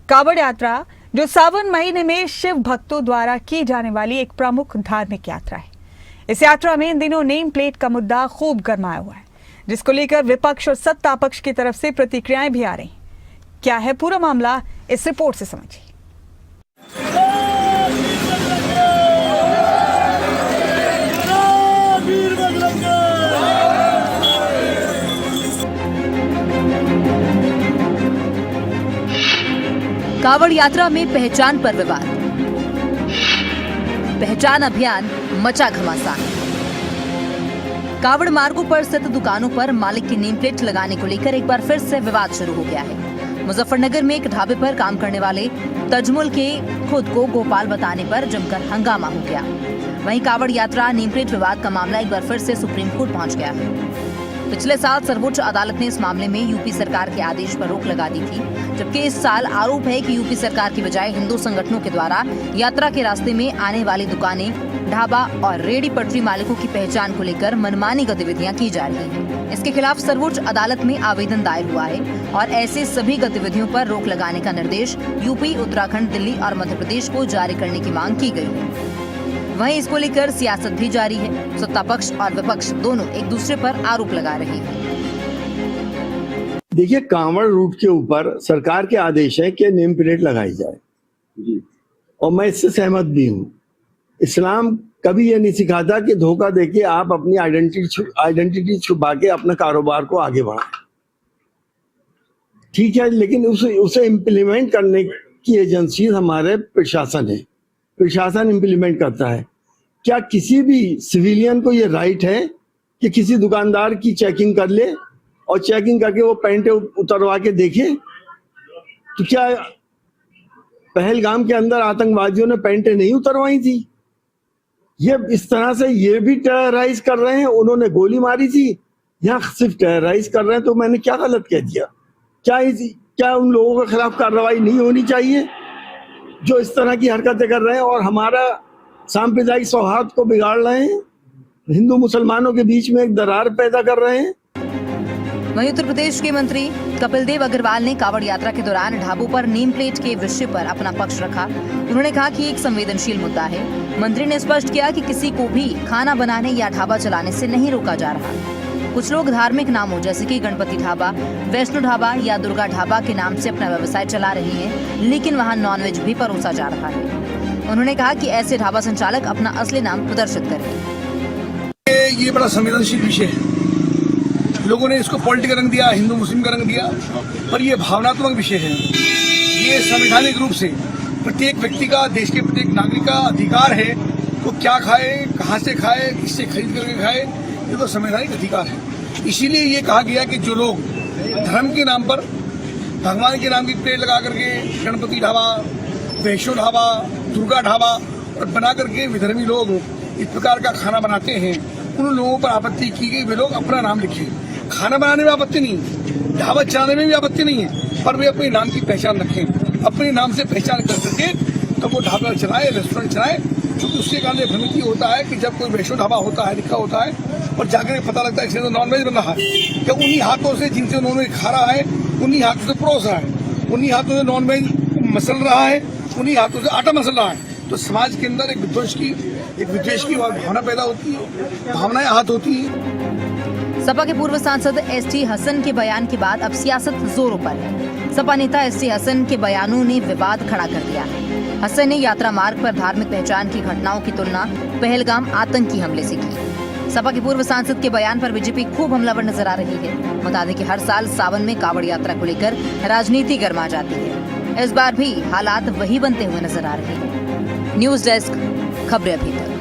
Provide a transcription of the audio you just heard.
कावड़ यात्रा जो सावन महीने में शिव भक्तों द्वारा की जाने वाली एक प्रमुख धार्मिक यात्रा है। इस यात्रा में इन दिनों नेम प्लेट का मुद्दा खूब गरमाया हुआ है, जिसको लेकर विपक्ष और सत्ता पक्ष की तरफ से प्रतिक्रियाएं भी आ रही। क्या है पूरा मामला, इस रिपोर्ट से समझिए। कावड़ यात्रा में पहचान पर विवाद, पहचान अभियान मचा घमासान। कावड़ मार्गों पर स्थित दुकानों पर मालिक की नेम प्लेट लगाने को लेकर एक बार फिर से विवाद शुरू हो गया है। मुजफ्फरनगर में एक ढाबे पर काम करने वाले तजमुल के खुद को गोपाल बताने पर जमकर हंगामा हो गया। वहीं कावड़ यात्रा नेम प्लेट विवाद का मामला एक बार फिर से सुप्रीम कोर्ट पहुंच गया है। पिछले साल सर्वोच्च अदालत ने इस मामले में यूपी सरकार के आदेश पर रोक लगा दी थी, जबकि इस साल आरोप है कि यूपी सरकार की बजाय हिंदू संगठनों के द्वारा यात्रा के रास्ते में आने वाली दुकानें, ढाबा और रेहड़ी पटरी मालिकों की पहचान को लेकर मनमानी गतिविधियां की जा रही हैं। इसके खिलाफ सर्वोच्च अदालत में आवेदन दायर हुआ है और ऐसे सभी गतिविधियों पर रोक लगाने का निर्देश यूपी, उत्तराखंड, दिल्ली और मध्य प्रदेश को जारी करने की मांग की गई है। वहीं इसको लेकर सियासत भी जारी है। सत्ता पक्ष और विपक्ष दोनों एक दूसरे पर आरोप लगा रहे हैं। देखिए, कांवड़ रूट के ऊपर सरकार के आदेश है कि नेम प्लेट लगाई जाए और मैं इससे सहमत भी हूँ। इस्लाम कभी ये नहीं सिखाता कि धोखा देके आप अपनी आइडेंटिटी छुपा के अपना कारोबार को आगे बढ़ाएं। ठीक है, लेकिन उसे इम्प्लीमेंट करने की एजेंसी हमारे प्रशासन है। प्रशासन इम्प्लीमेंट करता है। क्या किसी भी सिविलियन को ये राइट है कि किसी दुकानदार की चेकिंग कर ले और चेकिंग करके वो पैंटे उतरवा के देखे? तो क्या पहलगाम के अंदर आतंकवादियों ने पैंटे नहीं उतरवाई थी? ये इस तरह से ये भी टेरराइज कर रहे हैं। उन्होंने गोली मारी थी, यहाँ सिर्फ टेरराइज कर रहे हैं। तो मैंने क्या गलत कह दिया? क्या उन लोगों के खिलाफ कार्रवाई नहीं होनी चाहिए जो इस तरह की हरकतें कर रहे हैं और हमारा सांप्रदायिक सौहार्द को बिगाड़ रहे हैं, हिंदू मुसलमानों के बीच में एक दरार पैदा कर रहे हैं? वहीं उत्तर प्रदेश के मंत्री कपिल देव अग्रवाल ने कावड़ यात्रा के दौरान ढाबों पर नेम प्लेट के विषय पर अपना पक्ष रखा। उन्होंने कहा कि एक संवेदनशील मुद्दा है। मंत्री ने स्पष्ट किया कि किसी को भी खाना बनाने या ढाबा चलाने से नहीं रोका जा रहा। कुछ लोग धार्मिक नामों जैसे कि गणपति ढाबा, वैष्णो ढाबा या दुर्गा ढाबा के नाम से अपना व्यवसाय चला रहे हैं, लेकिन वहां नॉनवेज भी परोसा जा रहा है। उन्होंने कहा कि ऐसे ढाबा संचालक अपना असली नाम प्रदर्शित करें। ये बड़ा संवेदनशील विषय है। लोगों ने इसको पॉलिटिकल रंग दिया, हिंदू मुस्लिम का रंग दिया, पर यह भावनात्मक विषय है। ये संवैधानिक रूप से प्रत्येक व्यक्ति का, देश के प्रत्येक नागरिक का अधिकार है वो क्या खाए, कहाँ से खाए, किससे खरीद करके खाए, ये तो संवैधानिक अधिकार है। इसीलिए ये कहा गया कि जो लोग धर्म के नाम पर, भगवान के नाम की प्लेट लगा करके गणपति ढाबा, वैष्णो ढाबा, दुर्गा ढाबा और बना करके विधर्मी लोग इस प्रकार का खाना बनाते हैं, उन लोगों पर आपत्ति की गई। वे लोग अपना नाम लिखे। खाना बनाने में आपत्ति नहीं है, ढाबा चलाने में भी आपत्ति नहीं है, पर वे अपने नाम की पहचान रखें। अपने नाम से पहचान कर सके तो वो ढाबा चलाए, रेस्टोरेंट चलाए। क्योंकि उसके कारण भ्रमित होता है कि जब कोई वैष्णो ढाबा होता है, लिखा होता है और जाकर पता लगता है कि नॉनवेज बन रहा है, कि उन्हीं हाथों से जिनसे नॉनवेज खा रहा है, उन्हीं हाथों से परोस रहा है, उन्हीं हाथों से नॉनवेज मसल रहा है, उन्हीं हाथों से आटा मसल रहा है। तो समाज के अंदर एक विद्वेष की भावना पैदा होती है, भावनाएं आहत होती है। सपा के पूर्व सांसद एसटी हसन के बयान के बाद अब सियासत जोरों पर है। सपा नेता एसटी हसन के बयानों ने विवाद खड़ा कर दिया है। हसन ने यात्रा मार्ग पर धार्मिक पहचान की घटनाओं की तुलना पहलगाम आतंकी हमले से की। सपा के पूर्व सांसद के बयान पर बीजेपी खूब हमलावर नजर आ रही है। बता दें कि हर साल सावन में कावड़ यात्रा को लेकर राजनीति गर्मा जाती है। इस बार भी हालात वही बनते हुए नजर आ रहे हैं। न्यूज़ डेस्क, खबरें अभी तक।